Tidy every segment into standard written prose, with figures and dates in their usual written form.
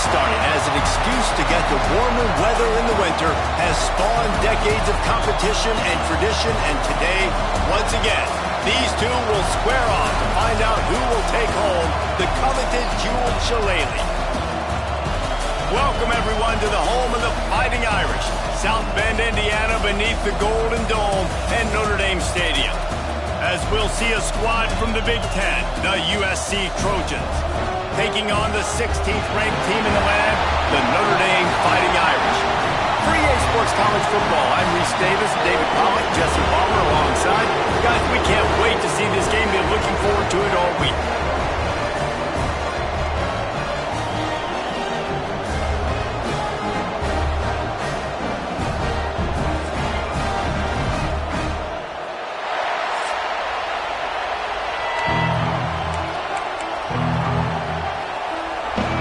starting as an excuse to get the warmer weather in the winter has spawned decades of competition and tradition, and today, once again, these two will square off to find out who will take home the coveted jeweled Shillelagh. Welcome, everyone, to the home of the Fighting Irish, South Bend, Indiana, beneath the Golden Dome and Notre Dame Stadium. As we'll see a squad from the Big Ten, the USC Trojans, taking on the 16th-ranked team in the land, the Notre Dame Fighting Irish. For EA Sports College Football, I'm Reese Davis, David Pollack, Jesse Palmer alongside. Guys, we can't wait to see this game. Been looking forward to it all week.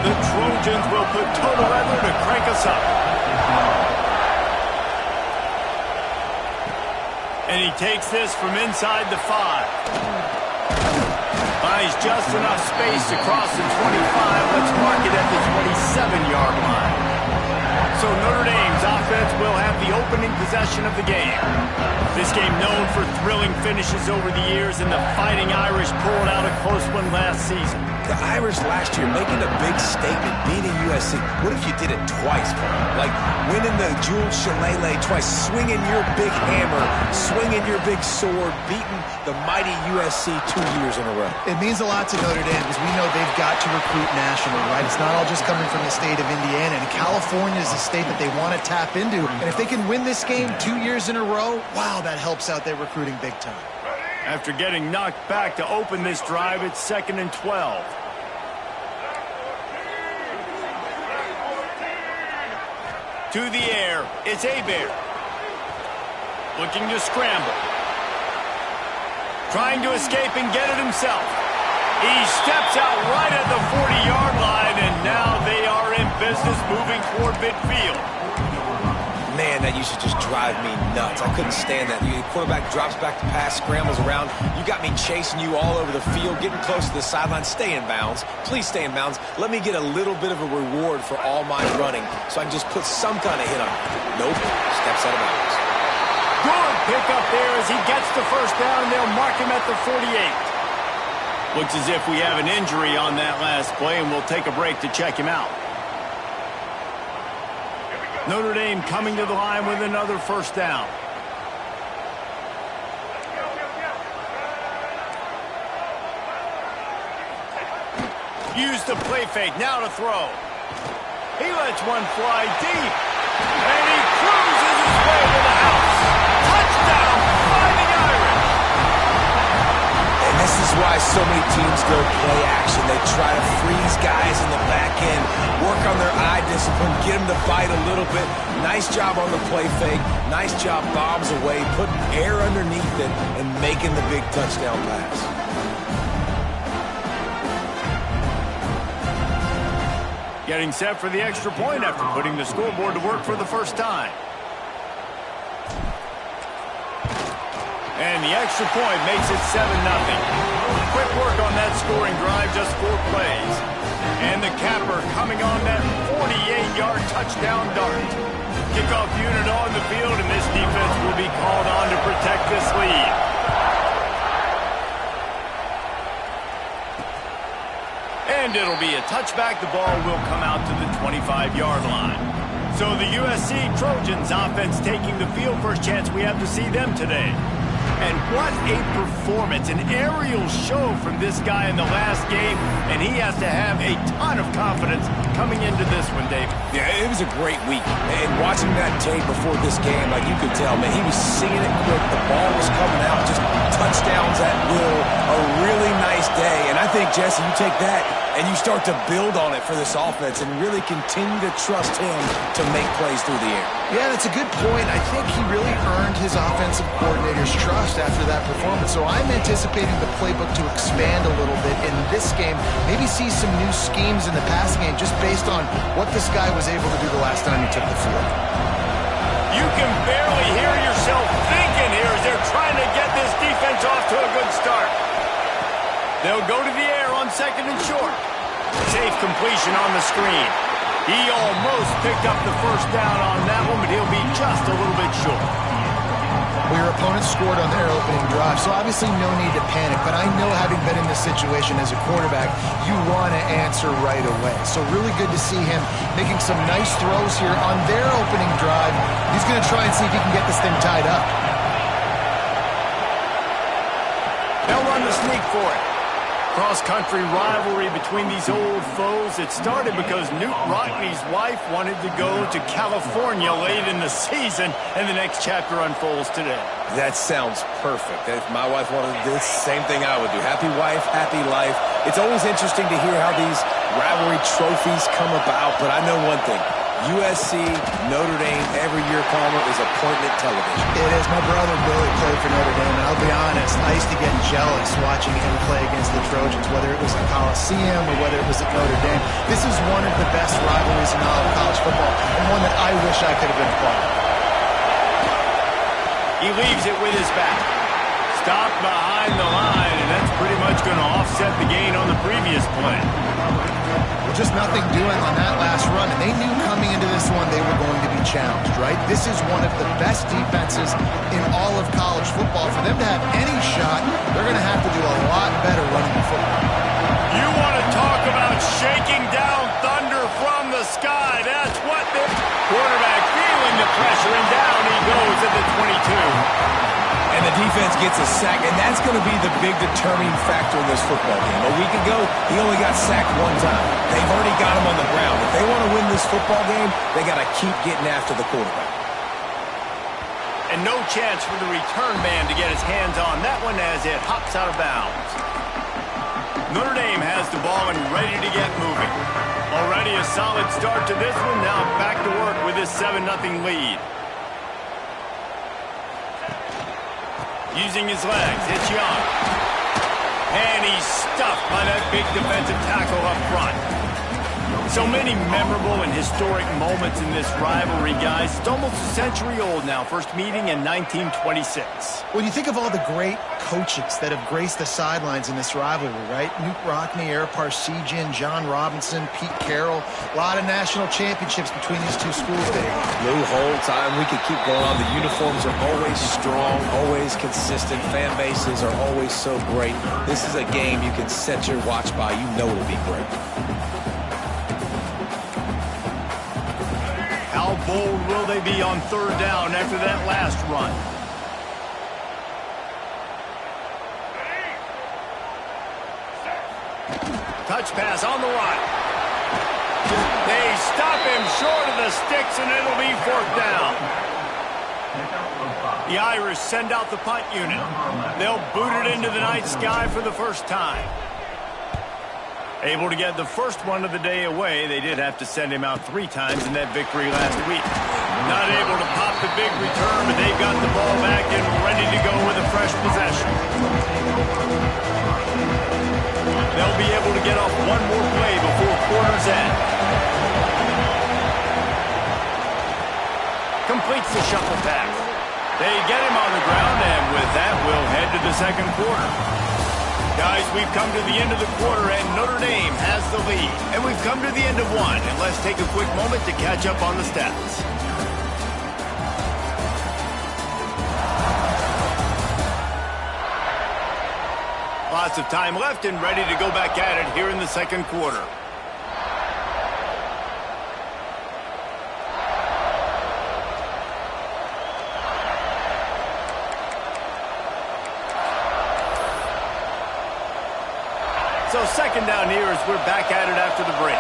The Trojans will put total effort to crank us up. And he takes this from inside the 5. Buys just enough space across the 25. Let's mark it at the 27-yard line. So Notre Dame's offense will have the opening possession of the game. This game known for thrilling finishes over the years, and the Fighting Irish pulled out a close one last season. The Irish last year making a big statement, beating USC. What if you did it twice, bro? Like winning the jeweled Shillelagh twice, swinging your big hammer, swinging your big sword, beating the mighty USC 2 years in a row. It means a lot to Notre Dame because we know they've got to recruit nationally, right? It's not all just coming from the state of Indiana, and California is a state that they want to tap into. And if they can win this game 2 years in a row, wow, that helps out their recruiting big time. After getting knocked back to open this drive, it's 2nd and 12. To the air, it's Hebert. Looking to scramble. Trying to escape and get it himself. He steps out right at the 40-yard line, and now they are in business moving toward midfield. Man, that used to just drive me nuts. I couldn't stand that. The quarterback drops back to pass, scrambles around. You got me chasing you all over the field, getting close to the sideline. Stay in bounds. Please stay in bounds. Let me get a little bit of a reward for all my running so I can just put some kind of hit on him. Nope. Steps out of bounds. Good pick up there as he gets the first down, and they'll mark him at the 48. Looks as if we have an injury on that last play, and we'll take a break to check him out. Notre Dame coming to the line with another first down. Use the play fake, now to throw. He lets one fly deep, and he cruises his way to the house. Touchdown, Fighting Irish! And this is why so many teams go play action. They try to freeze guys in the back end, work on their eye discipline, get them to bite a little bit. Nice job on the play fake. Nice job bombs away, putting air underneath it, and making the big touchdown pass. Getting set for the extra point after putting the scoreboard to work for the first time. And the extra point makes it 7-0. Quick work on that scoring drive, just 4 plays. And the capper coming on that 48-yard touchdown dart. Kickoff unit on the field, and this defense will be called on to protect this lead. And it'll be a touchback. The ball will come out to the 25-yard line. So the USC Trojans offense taking the field. First chance we have to see them today. And what a performance, an aerial show from this guy in the last game, and he has to have a ton of confidence coming into this one, David. Yeah, it was a great week. And watching that tape before this game, like you could tell, man, he was seeing it quick. The ball was coming out, just touchdowns at will. A really nice day. And I think, Jesse, you take that and you start to build on it for this offense and really continue to trust him to make plays through the air. Yeah, that's a good point. I think he really earned his offensive coordinator's trust after that performance. So I'm anticipating the playbook to expand a little bit in this game. Maybe see some new schemes in the passing game just based on what this guy was able to do the last time he took the field. You can barely hear yourself thinking here as they're trying to get this defense off to a good start. They'll go to the air on 2nd and short. Safe completion on the screen. He almost picked up the first down on that one, but he'll be just a little bit short. Well, your opponent scored on their opening drive, so obviously no need to panic. But I know, having been in this situation as a quarterback, you want to answer right away. So really good to see him making some nice throws here on their opening drive. He's going to try and see if he can get this thing tied up. They'll run the sneak for it. Cross-country rivalry between these old foes. It started because Newt Rockne's wife wanted to go to California late in the season, and the next chapter unfolds today. That sounds perfect. If my wife wanted this, same thing I would do. Happy wife, happy life. It's always interesting to hear how these rivalry trophies come about, but I know one thing. USC, Notre Dame, every year, Palmer, is appointment television. It is. My brother Billy played for Notre Dame, and I'll be honest, I used to get jealous watching him play against the Trojans, whether it was at Coliseum or whether it was at Notre Dame. This is one of the best rivalries in all of college football, and one that I wish I could have been a part of. He leaves it with his back. Stopped behind the line, and that's pretty much going to offset the gain on the previous play. Well, just nothing doing on that last run, and they knew coming into this one they were going to be challenged, right? This is one of the best defenses in all of college football. For them to have any shot, they're going to have to do a lot better running the football. You want to talk about shaking down thunder from the sky. That's what the quarterback feeling the pressure, and down he goes at the 22. And the defense gets a sack, and that's going to be the big determining factor in this football game. A week ago, he only got sacked one time. They've already got him on the ground. If they want to win this football game, they got to keep getting after the quarterback. And no chance for the return man to get his hands on that one as it hops out of bounds. Notre Dame has the ball and ready to get moving. Already a solid start to this one. Now back to work with this 7-0 lead. Using his legs, it's Young. And he's stuffed by that big defensive tackle up front. So many memorable and historic moments in this rivalry, guys. It's almost a century old now. First meeting in 1926. When you think of all the great coaches that have graced the sidelines in this rivalry, right? Newt Rockne, Ara Parseghian, John Robinson, Pete Carroll. A lot of national championships between these two schools, Dave. Lou Holtz, we could keep going on. The uniforms are always strong, always consistent. Fan bases are always so great. This is a game you can set your watch by. You know it'll be great. How bold will they be on third down after that last run? Touch pass on the right. They stop him short of the sticks, and it'll be fourth down. The Irish send out the punt unit. They'll boot it into the night sky for the first time. Able to get the first one of the day away. They did have to send him out 3 times in that victory last week. Not able to pop the big return, but they've got the ball back and ready to go with a fresh possession. They'll be able to get off one more play before quarter's end. Completes the shuffle pass. They get him on the ground, and with that, we'll head to the second quarter. Guys, we've come to the end of the quarter, and Notre Dame has the lead. And we've come to the end of one, and let's take a quick moment to catch up on the stats. Lots of time left and ready to go back at it here in the second quarter. So second down here as we're back at it after the break.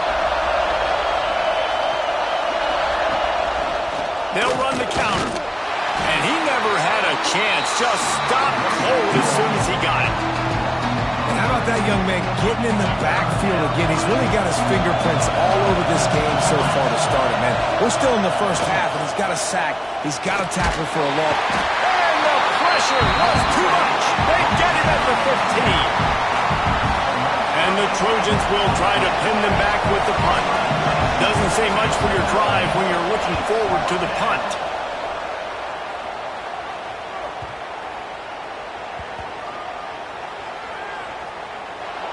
They'll run the counter. And he never had a chance. Just stopped cold as soon as he got it. And how about that young man getting in the backfield again? He's really got his fingerprints all over this game so far to start it, man. We're still in the first half, and he's got a sack. He's got a tackle for a loss. And the pressure was too much. They get him at the 15. And the Trojans will try to pin them back with the punt. Doesn't say much for your drive when you're looking forward to the punt.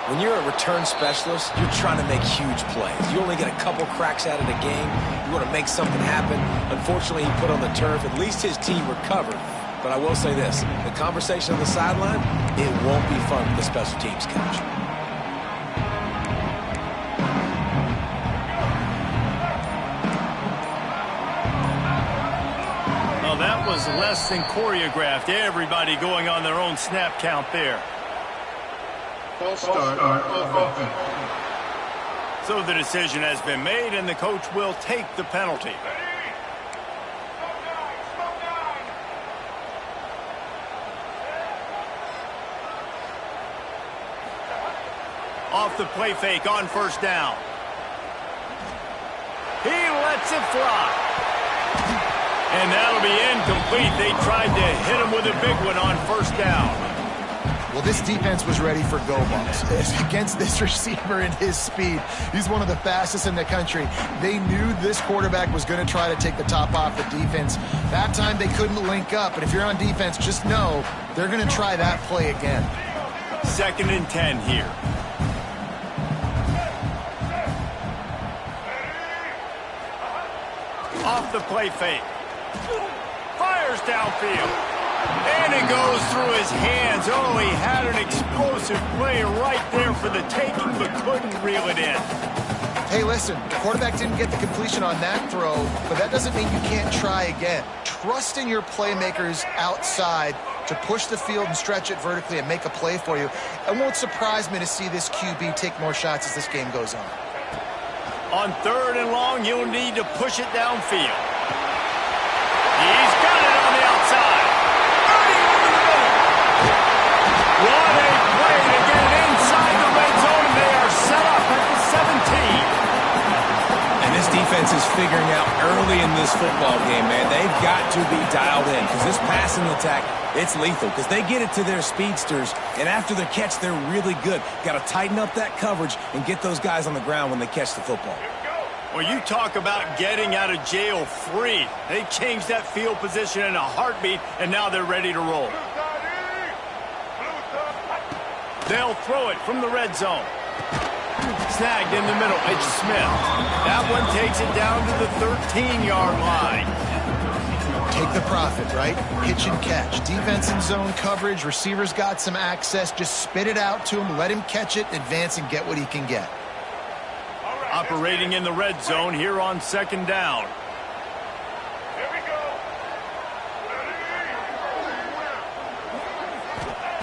When you're a return specialist, you're trying to make huge plays. You only get a couple cracks at it a game. You want to make something happen. Unfortunately, he put on the turf. At least his team recovered. But I will say this, the conversation on the sideline, it won't be fun with the special teams coach. Well, that was less than choreographed. Everybody going on their own snap count there. False start of offense. So the decision has been made, and the coach will take the penalty. Off the play fake on first down. He lets it fly. And that'll be incomplete. They tried to hit him with a big one on first down. Well, this defense was ready for go balls against this receiver and his speed. He's one of the fastest in the country. They knew this quarterback was going to try to take the top off the defense. That time they couldn't link up, but if you're on defense, just know they're going to try that play again. 2nd and 10 here. Off the play fake. Fires downfield. And it goes through his hands. Oh, he had an explosive play right there for the taking, but couldn't reel it in. Hey, listen, the quarterback didn't get the completion on that throw, but that doesn't mean you can't try again. Trust in your playmakers outside to push the field and stretch it vertically and make a play for you. It won't surprise me to see this QB take more shots as this game goes on. On 3rd and long, you'll need to push it downfield. He's got it on the outside. What a play to get it inside the red zone, and they are set up at the 17. And this defense is figuring out early in this football game, man. They've got to be dialed in because this passing attack, it's lethal because they get it to their speedsters, and after the catch, they're really good. Got to tighten up that coverage and get those guys on the ground when they catch the football. Well, you talk about getting out of jail free. They changed that field position in a heartbeat, and now they're ready to roll. They'll throw it from the red zone. Snagged in the middle. It's Smith. That one takes it down to the 13-yard line. Take the profit, right? Pitch and catch. Defense in zone coverage. Receivers got some access. Just spit it out to him. Let him catch it, advance, and get what he can get. Operating in the red zone here on 2nd down.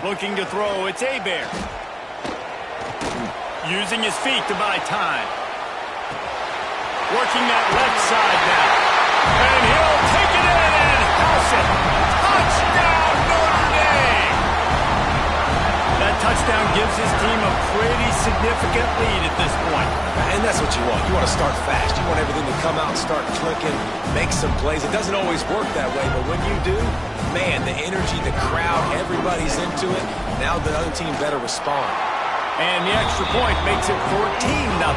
Looking to throw, it's Hebert. Using his feet to buy time. Working that left side now. And he'll take it in and house it. Touchdown, Notre Dame! That touchdown gives his team a pretty significant lead at this point. And that's what you want. You want to start fast. You want everything to come out and start clicking, make some plays. It doesn't always work that way, but when you do, man, the energy, the crowd, everybody's into it. Now the other team better respond. And the extra point makes it 14-0.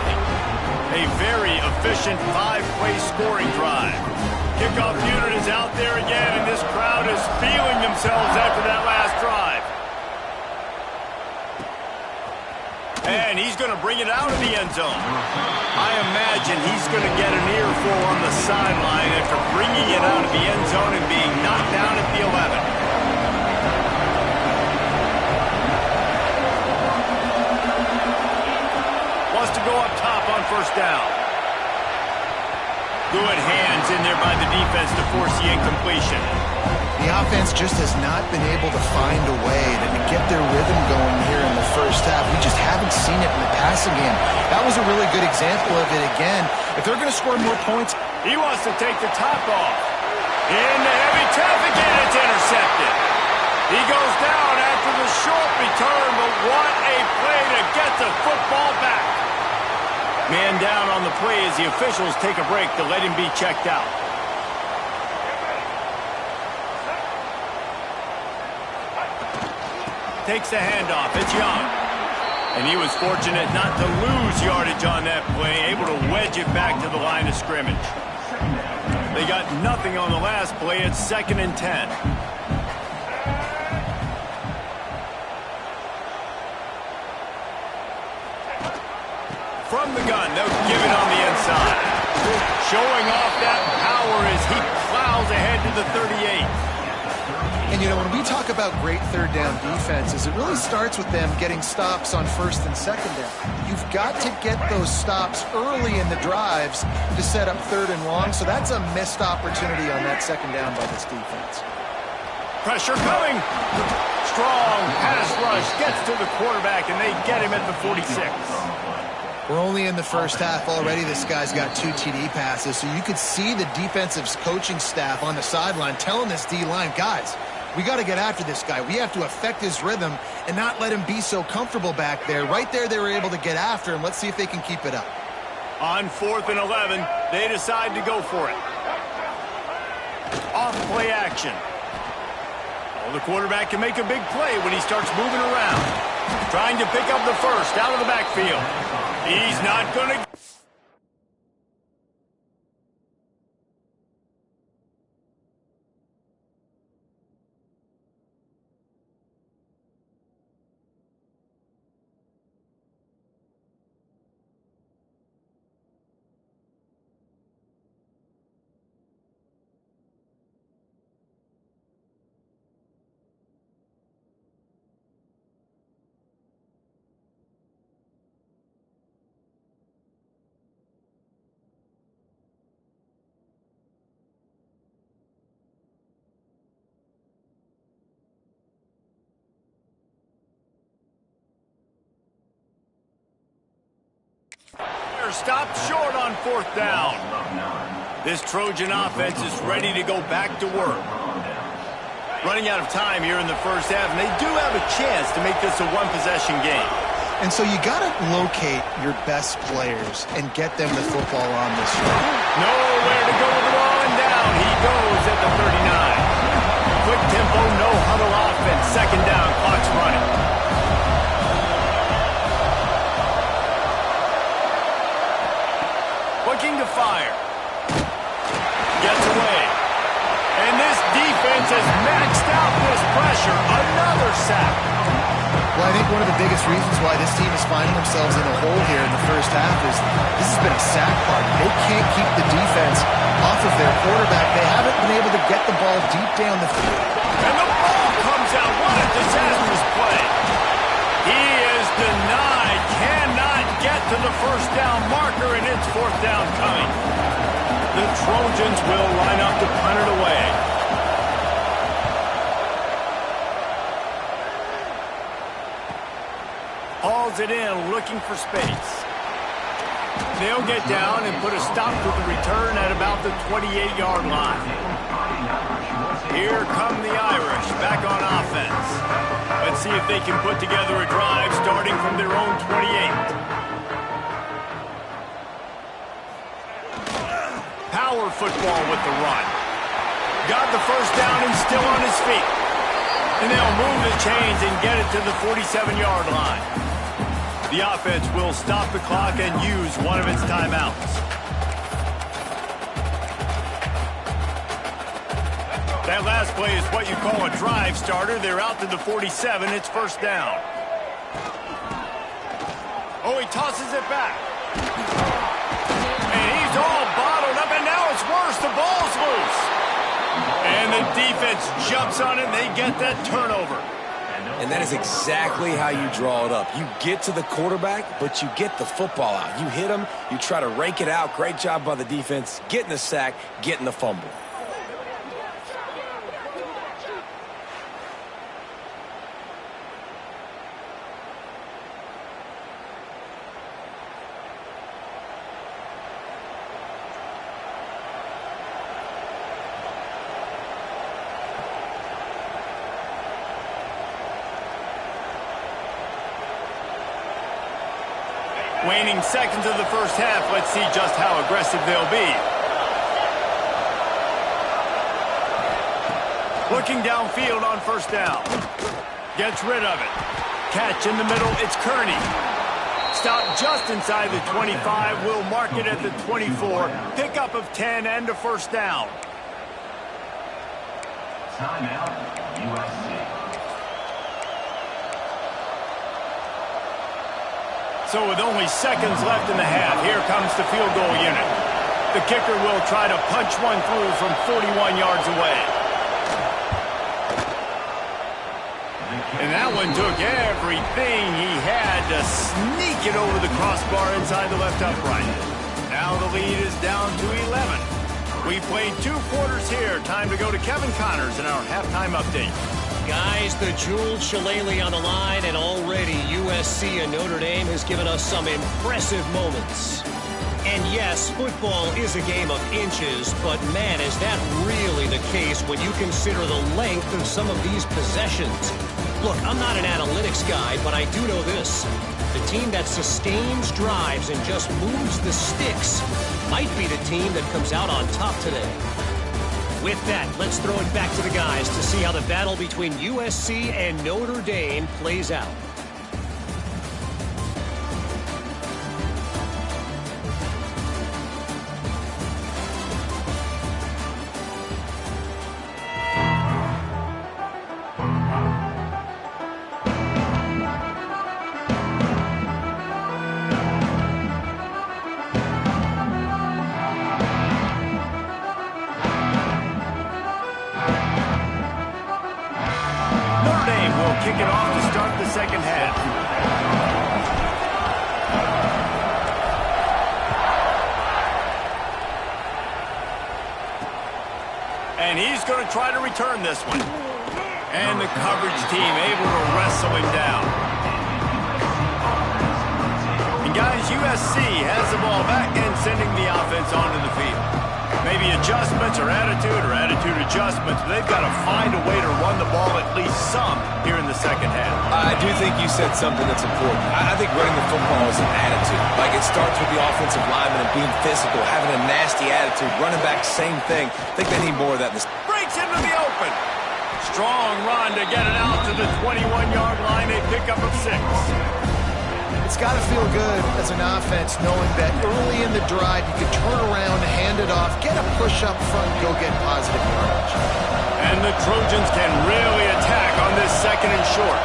A very efficient 5-play scoring drive. Kickoff unit is out there again, and this crowd is feeling themselves after that last drive. And he's going to bring it out of the end zone. I imagine he's going to get an earful on the sideline after bringing it out of the end zone and being knocked down at the 11. Wants to go up top on first down. Good hands in there by the defense to force the incompletion. The offense just has not been able to find a way to get their rhythm going here in the first half. We just haven't seen it in the passing game. That was a really good example of it again. If they're going to score more points... He wants to take the top off. In the heavy traffic, and it's intercepted. He goes down after the short return, but what a play to get the football back. Man down on the play as the officials take a break to let him be checked out. Takes the handoff. It's Young. And he was fortunate not to lose yardage on that play, able to wedge it back to the line of scrimmage. They got nothing on the last play. It's 2nd and 10. From the gun, they'll give it on the inside. Showing off that power as he plows ahead to the 38. And, you know, when we talk about great third down defenses, it really starts with them getting stops on first and second down. You've got to get those stops early in the drives to set up third and long, so that's a missed opportunity on that second down by this defense. Pressure coming. Strong pass rush gets to the quarterback, and they get him at the 46. We're only in the first half already. This guy's got 2 TD passes, so you could see the defensive coaching staff on the sideline telling this D-line, guys, we got to get after this guy. We have to affect his rhythm and not let him be so comfortable back there. Right there, they were able to get after him. Let's see if they can keep it up. On 4th and 11, they decide to go for it. Off play action. Oh, the quarterback can make a big play when he starts moving around. Trying to pick up the first out of the backfield. He's not going to... Stopped short on 4th down. This Trojan offense is ready to go back to work. Running out of time here in the first half, and they do have a chance to make this a one-possession game. And so you got to locate your best players and get them the football on this run. Nowhere to go with the ball, and down he goes at the 39. Quick tempo, no huddle offense. Second down, clock's running. Looking to fire. Gets away. And this defense has maxed out this pressure. Another sack. Well, I think one of the biggest reasons why this team is finding themselves in a hole here in the first half is this has been a sack party. They can't keep the defense off of their quarterback. They haven't been able to get the ball deep down the field. And the ball comes out. What a disastrous play. He is denied. Cannot get to the first down marker, and it's 4th down coming. The Trojans will line up to punt it away. Hauls it in, looking for space. They'll get down and put a stop to the return at about the 28-yard line. Here come the Irish, back on offense. Let's see if they can put together a drive starting from their own 28. Power football with the run. Got the first down and still on his feet. And they'll move the chains and get it to the 47-yard line. The offense will stop the clock and use one of its timeouts. That last play is what you call a drive starter. They're out to the 47. It's first down. Oh, he tosses it back. And he's all bottled up, and now it's worse. The ball's loose. And the defense jumps on it, and they get that turnover. And that is exactly how you draw it up. You get to the quarterback, but you get the football out. You hit him, you try to rake it out. Great job by the defense, getting the sack, getting the fumble. Waning seconds of the first half. Let's see just how aggressive they'll be. Looking downfield on first down. Gets rid of it. Catch in the middle. It's Kearney. Stop just inside the 25. We'll mark it at the 24. Pickup of 10 and a first down. Timeout, USC. So with only seconds left in the half, here comes the field goal unit. The kicker will try to punch one through from 41 yards away. And that one took everything he had to sneak it over the crossbar inside the left upright. Now the lead is down to 11. We played 2 quarters here. Time to go to Kevin Connors in our halftime update. Guys, the jeweled Shillelagh on the line, and already USC and Notre Dame has given us some impressive moments. And yes, football is a game of inches, but man, is that really the case when you consider the length of some of these possessions. Look, I'm not an analytics guy, but I do know this. The team that sustains drives and just moves the sticks might be the team that comes out on top today. With that, let's throw it back to the guys to see how the battle between USC and Notre Dame plays out. Kick it off to start the second half. And he's going to try to return this one. And the coverage team able to wrestle him down. And guys, USC has the ball back and sending the offense onto the field. Maybe adjustments or attitude adjustments, but they've got to find a way to run the ball at least some here in the second half. I do think you said something that's important. I think running the football is an attitude. Like, it starts with the offensive lineman and being physical, having a nasty attitude. Running back, same thing. I think they need more of that. Breaks into the open. Strong run to get it out to the 21-yard line. A pickup of 6. It's got to feel good as an offense knowing that early in the drive you can turn around, hand it off, get a push up front, go get positive yardage. And the Trojans can really attack on this second and short.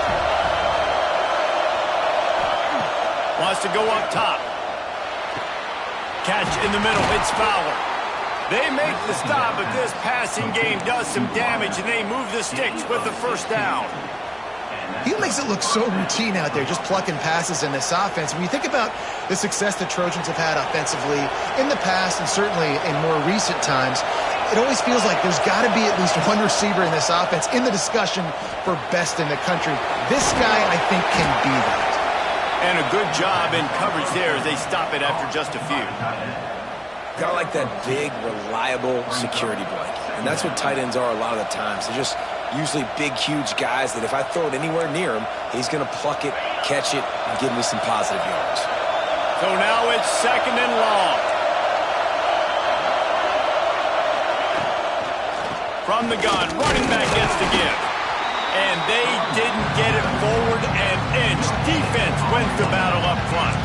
Wants to go up top. Catch in the middle. It's Fowler. They make the stop, but this passing game does some damage, and they move the sticks with the first down. He makes it look so routine out there, just plucking passes in this offense. When you think about the success the Trojans have had offensively in the past and certainly in more recent times, it always feels like there's got to be at least one receiver in this offense in the discussion for best in the country. This guy, I think, can be that. And a good job in coverage there as they stop it after just a few. Got like that big, reliable security blanket. And that's what tight ends are a lot of the times. They're just usually big, huge guys that if I throw it anywhere near him, he's going to pluck it, catch it, and give me some positive yards. So now it's second and long. From the gun, running back gets to give. And they didn't get it forward an inch. Defense wins the battle up front.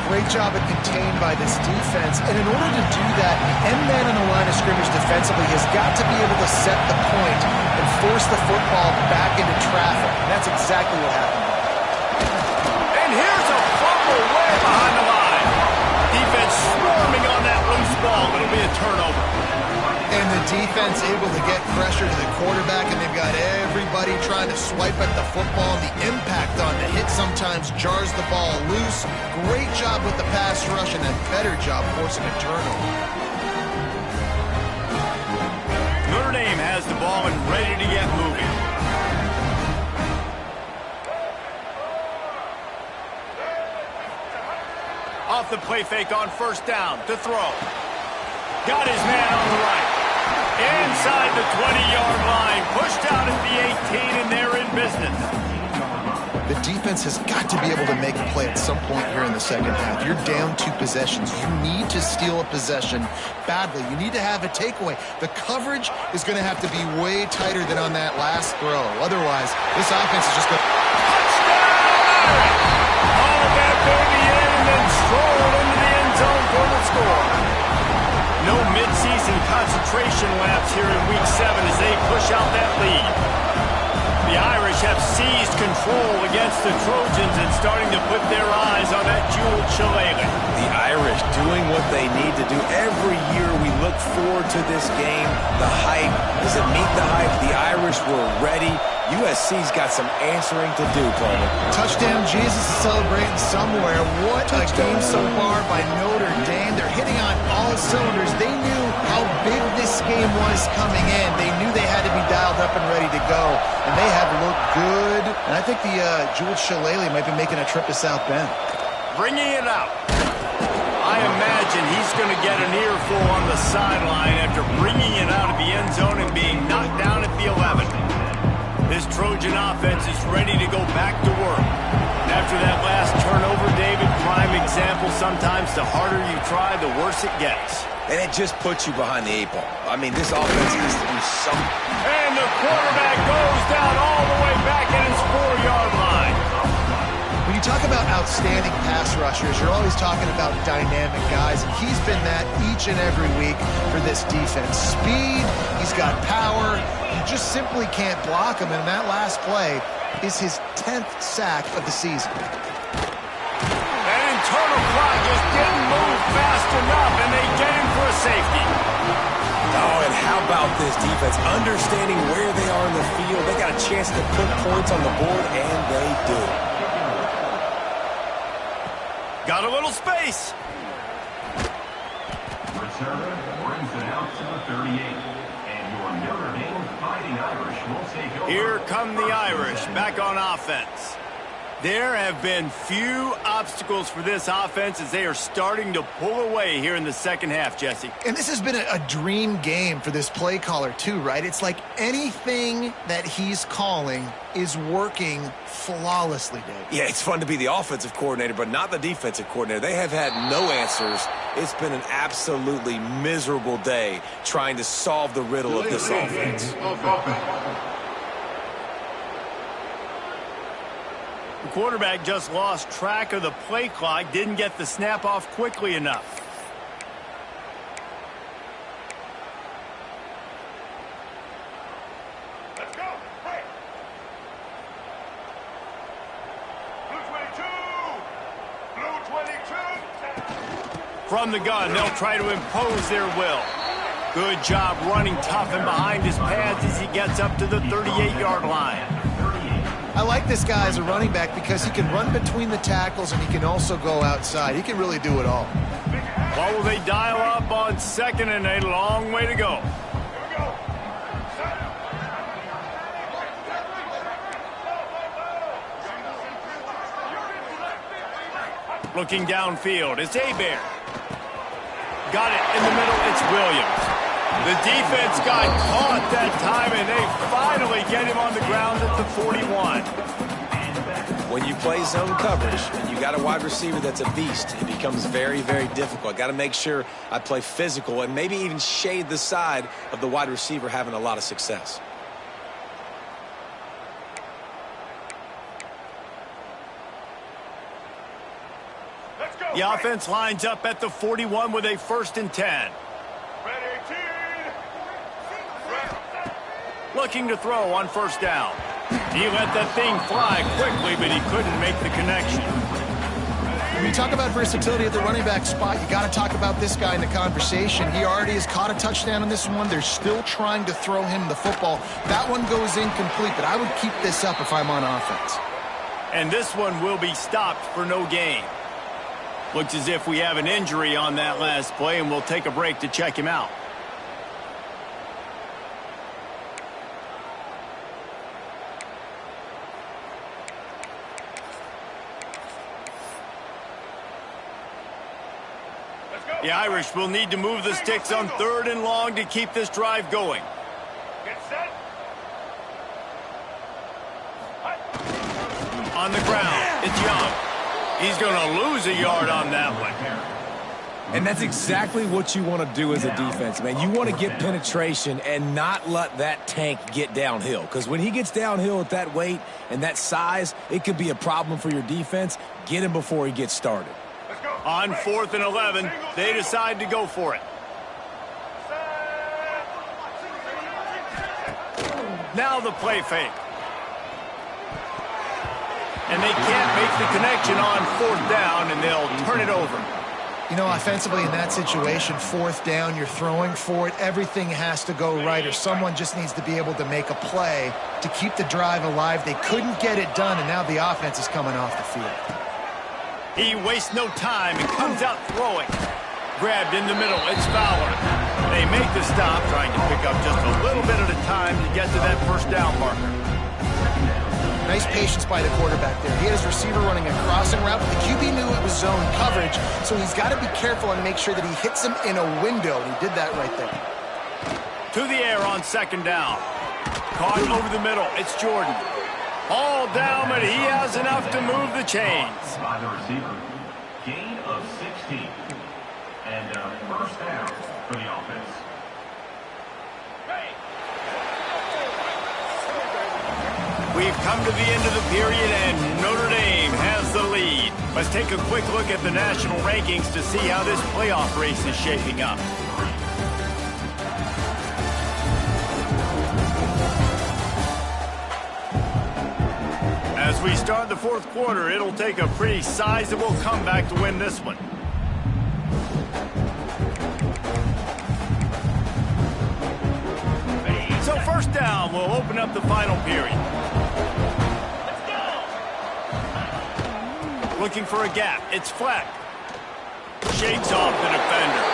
Great job at contained by this defense. And in order to do that, the end man on the line of scrimmage defensively has got to be able to set the point and force the football back into traffic. And that's exactly what happened. And here's a fumble way behind the line. Defense swarming on that loose ball. It'll be a turnover. And the defense able to get pressure to the quarterback, and they've got everybody trying to swipe at the football. The impact on the hit sometimes jars the ball loose. Great job with the pass rush, and a better job forcing a turnover. Notre Dame has the ball and ready to get moving. Off the play fake on first down to throw. Got his man on the right. Inside the 20-yard line. Pushed out at the 18, and they're in business. The defense has got to be able to make a play at some point here in the second half. You're down 2 possessions. You need to steal a possession badly. You need to have a takeaway. The coverage is going to have to be way tighter than on that last throw. Otherwise, this offense is just going to... Touchdown! All that baby in and then stroll into the end zone for the score. No midseason concentration laps here in Week 7 as they push out that lead. The Irish have seized control against the Trojans and starting to put their eyes on that jeweled Shillelagh. The Irish doing what they need to do. Every year we look forward to this game. The hype, does it meet the hype? The Irish were ready. USC's got some answering to do, Coleman. Touchdown Jesus is celebrating somewhere. What a game so far by Notre Dame. They're hitting on all cylinders. They knew how big this game was coming in. They knew they had to be dialed up and ready to go. And they have looked good. And I think the jeweled Shillelagh might be making a trip to South Bend. Bringing it out. I imagine he's going to get an earful on the sideline after bringing it out of the end zone and being knocked down at the 11. This Trojan offense is ready to go back to work. After that last turnover, David, prime example, sometimes the harder you try, the worse it gets. And it just puts you behind the 8 ball. I mean, this offense has to do something. And the quarterback goes down all the way back at his 4-yard line. When you talk about outstanding pass rushers, you're always talking about dynamic guys, and he's been that each and every week for this defense. Speed, he's got power. You just simply can't block him, and that last play is his 10th sack of the season. That internal clock just didn't move fast enough, and they get him for a safety. Oh, and how about this defense? Understanding where they are in the field. They got a chance to put points on the board, and they do. Got a little space. Returner brings it out to the 38. And your Notre Dame Fighting Irish will take over. Here come the Irish back on offense. There have been few obstacles for this offense as they are starting to pull away here in the second half, Jesse. And this has been a dream game for this play caller too, right? It's like anything that he's calling is working flawlessly, Dave. Yeah, it's fun to be the offensive coordinator, but not the defensive coordinator. They have had no answers. It's been an absolutely miserable day trying to solve the riddle of this offense. The quarterback just lost track of the play clock, didn't get the snap off quickly enough. Let's go. Hey. Blue 22. From the gun, they'll try to impose their will. Good job running tough and behind his pads as he gets up to the 38-yard line. I like this guy as a running back because he can run between the tackles and he can also go outside. He can really do it all. What will they dial up on 2nd and a long way to go? Looking downfield, it's Hebert. Got it in the middle, it's Williams. The defense got caught that time, and they finally get him on the ground at the 41. When you play zone coverage and you got a wide receiver that's a beast, it becomes very, very difficult. Got to make sure I play physical and maybe even shade the side of the wide receiver having a lot of success. The offense lines up at the 41 with a 1st and 10. Looking to throw on 1st down. He let that thing fly quickly, but he couldn't make the connection. When you talk about versatility at the running back spot, you got to talk about this guy in the conversation. He already has caught a touchdown on this one. They're still trying to throw him the football. That one goes incomplete, but I would keep this up if I'm on offense. And this one will be stopped for no gain. Looks as if we have an injury on that last play, and we'll take a break to check him out. The Irish will need to move the sticks on 3rd and long to keep this drive going. Get set. On the ground, it's Young. He's going to lose a yard on that one. And that's exactly what you want to do as a defense, man. You want to get penetration and not let that tank get downhill. Because when he gets downhill at that weight and that size, it could be a problem for your defense. Get him before he gets started. On 4th and 11, they decide to go for it. Now the play fake. And they can't make the connection on 4th down, and they'll turn it over. You know, offensively in that situation, 4th down, you're throwing for it. Everything has to go right, or someone just needs to be able to make a play to keep the drive alive. They couldn't get it done, and now the offense is coming off the field. He wastes no time and comes out throwing. Grabbed in the middle, it's Fowler. They make the stop, trying to pick up just a little bit at a time to get to that 1st down marker. Nice patience by the quarterback there. He had his receiver running a crossing route, but the QB knew it was zone coverage, so he's got to be careful and make sure that he hits him in a window. He did that right there. To the air on 2nd down. Caught over the middle, it's Jordan. All down, but he has enough to move the chains. By the receiver. Gain of 16. And 1st down for the offense. We've come to the end of the period, and Notre Dame has the lead. Let's take a quick look at the national rankings to see how this playoff race is shaping up. As we start the 4th quarter, it'll take a pretty sizable comeback to win this one. So 1st down will open up the final period. Looking for a gap. It's Fleck. Shakes off the defender.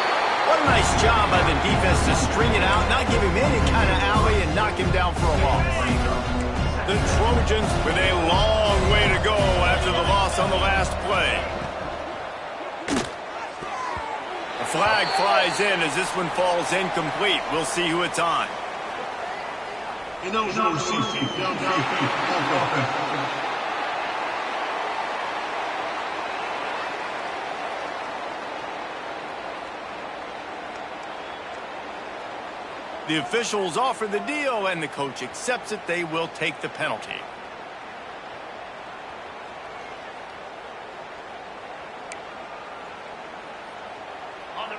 What a nice job by the defense to string it out, not give him any kind of alley, and knock him down for a loss. The Trojans with a long way to go after the loss on the last play. A flag flies in as this one falls incomplete. We'll see who it's on. The officials offer the deal, and the coach accepts it. They will take the penalty.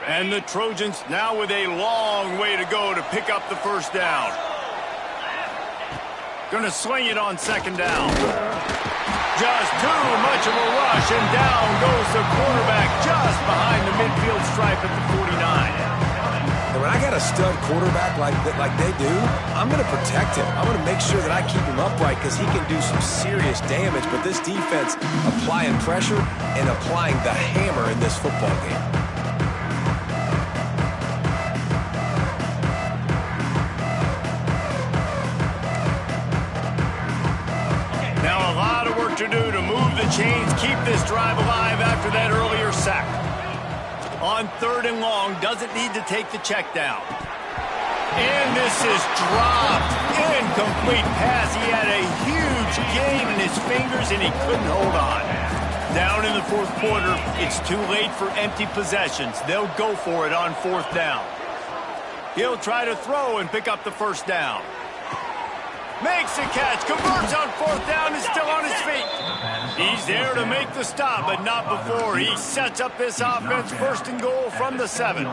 And the Trojans now with a long way to go to pick up the 1st down. Going to sling it on 2nd down. Just too much of a rush, and down goes the quarterback just behind the midfield stripe at the 49. When I got a stud quarterback like they do, I'm going to protect him. I'm going to make sure that I keep him upright because he can do some serious damage. But this defense applying pressure and applying the hammer in this football game. Now a lot of work to do to move the chains, keep this drive alive after that earlier sack. On 3rd and long, doesn't need to take the check down. And this is dropped. Incomplete pass. He had a huge game in his fingers, and he couldn't hold on. Down in the 4th quarter, it's too late for empty possessions. They'll go for it on 4th down. He'll try to throw and pick up the 1st down. Makes the catch, converts on 4th down, is still on his feet. He's there to make the stop, but not before. He sets up this offense 1st and goal from the 7.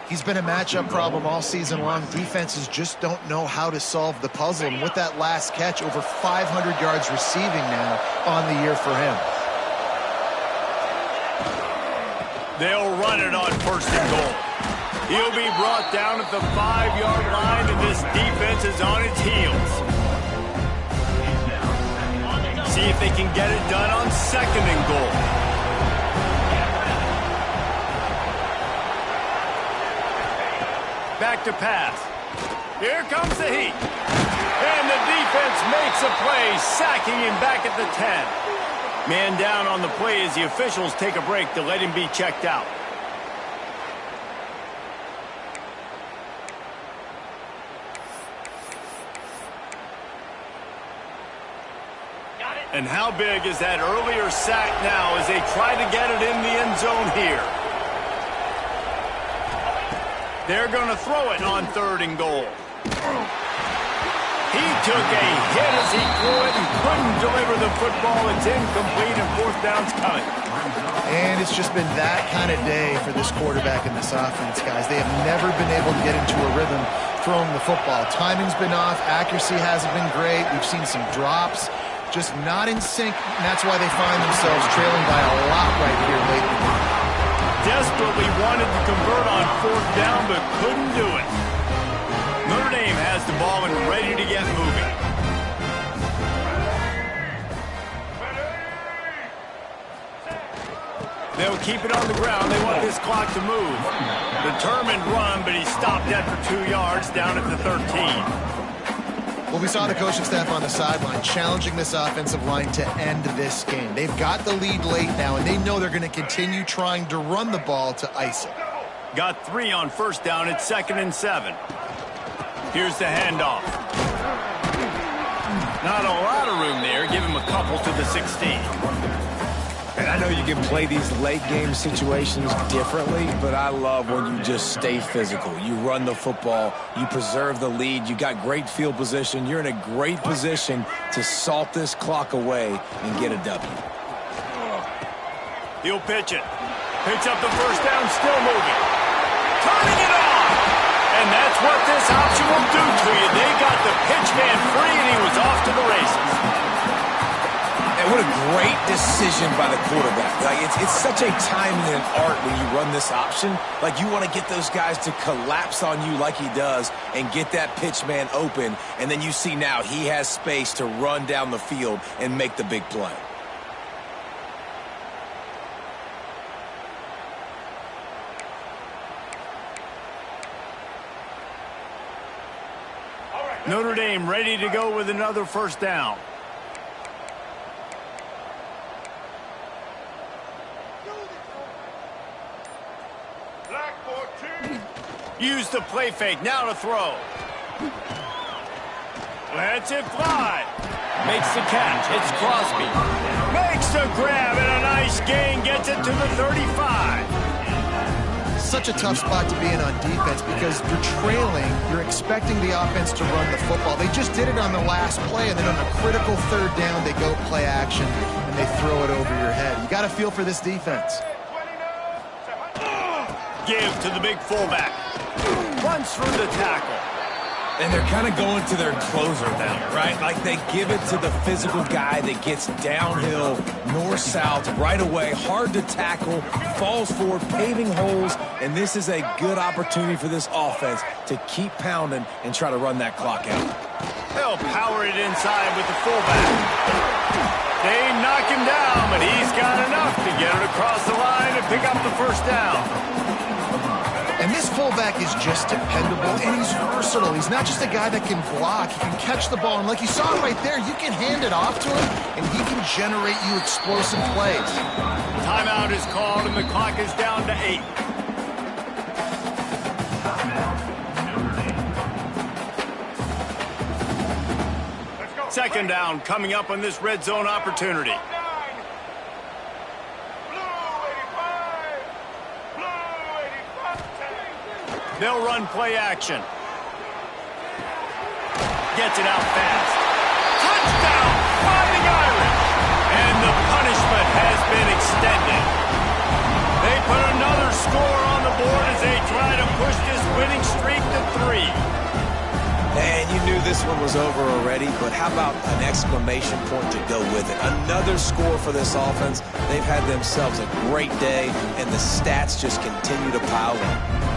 He's been a matchup problem all season long. Defenses just don't know how to solve the puzzle. And with that last catch, over 500 yards receiving now on the year for him. They'll run it on 1st and goal. He'll be brought down at the 5-yard line, and this defense is on its heels. See if they can get it done on 2nd and goal. Back to pass. Here comes the heat. And the defense makes a play, sacking him back at the 10. Man down on the play as the officials take a break to let him be checked out. And how big is that earlier sack now as they try to get it in the end zone here? They're going to throw it on 3rd and goal. He took a hit as he threw it and couldn't deliver the football. It's incomplete, and 4th down's coming. And it's just been that kind of day for this quarterback and this offense, guys. They have never been able to get into a rhythm throwing the football. Timing's been off. Accuracy hasn't been great. We've seen some drops. just not in sync, and that's why they find themselves trailing by a lot right here late in the game. Desperately wanted to convert on 4th down, but couldn't do it. Notre Dame has the ball and ready to get moving. They'll keep it on the ground. They want this clock to move. Determined run, but he stopped after 2 yards down at the 13. Well, we saw the coaching staff on the sideline challenging this offensive line to end this game. They've got the lead late now, and they know they're going to continue trying to run the ball to ice it. Got 3 on 1st down. It's 2nd and 7. Here's the handoff. Not a lot of room there. Give him a couple to the 16. And I know you can play these late-game situations differently, but I love when you just stay physical. You run the football, you preserve the lead, you got great field position, you're in a great position to salt this clock away and get a W. He'll pitch it. Picks up the 1st down, still moving. Turning it on! And that's what this option will do to you. They got the pitch man free, and he was off to the races. And what a great decision by the quarterback. Like it's such a timing and art when you run this option. Like you want to get those guys to collapse on you like he does and get that pitch man open. And then you see now he has space to run down the field and make the big play. Notre Dame ready to go with another 1st down. Use the play fake. Now to throw. Lets it fly. Makes the catch. It's Crosby. Makes the grab and a nice gain. Gets it to the 35. Such a tough spot to be in on defense because you're trailing. You're expecting the offense to run the football. They just did it on the last play, and then on a critical 3rd down, they go play action, and they throw it over your head. You got to feel for this defense. Give to the big fullback. Runs through the tackle. And they're kind of going to their closer now, right? Like they give it to the physical guy that gets downhill, north-south, right away, hard to tackle, falls forward, paving holes, and this is a good opportunity for this offense to keep pounding and try to run that clock out. They'll power it inside with the fullback. They knock him down, but he's got enough to get it across the line and pick up the 1st down. And this fullback is just dependable, and he's versatile. He's not just a guy that can block. He can catch the ball, and like you saw right there, you can hand it off to him, and he can generate you explosive plays. Timeout is called, and the clock is down to 8. Second down coming up on this red zone opportunity. They'll run play action. Gets it out fast. Touchdown, Fighting Irish! And the punishment has been extended. They put another score on the board as they try to push this winning streak to 3. Man, you knew this one was over already, but how about an exclamation point to go with it? Another score for this offense. They've had themselves a great day, and the stats just continue to pile in.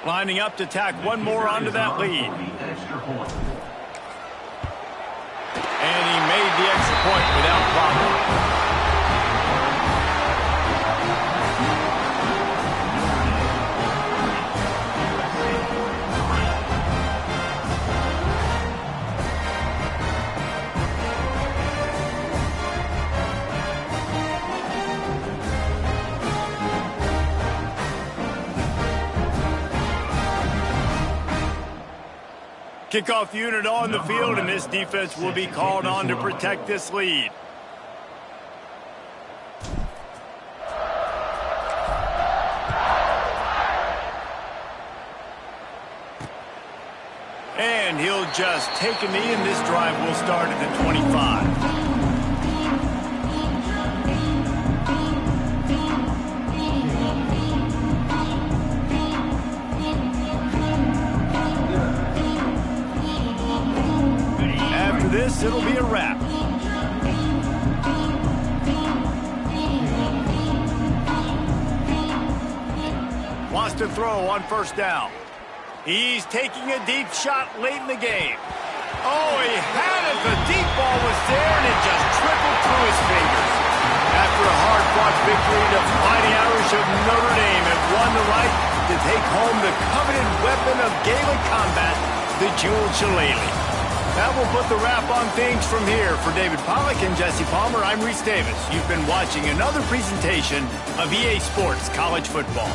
Lining up to tack one more onto that lead. And he made the extra point without problem. Kickoff unit on the field, and this defense will be called on to protect this lead. And he'll just take a knee, and this drive will start at the 25. this, it'll be a wrap. Wants to throw on first down. He's taking a deep shot late in the game. Oh, he had it. The deep ball was there, and it just trickled through his fingers. After a hard-fought victory, the Fighting Irish of Notre Dame have won the right to take home the coveted weapon of Gaelic combat, the jeweled Shillelagh. That will put the wrap on things from here. For David Pollack and Jesse Palmer, I'm Reese Davis. You've been watching another presentation of EA Sports College Football.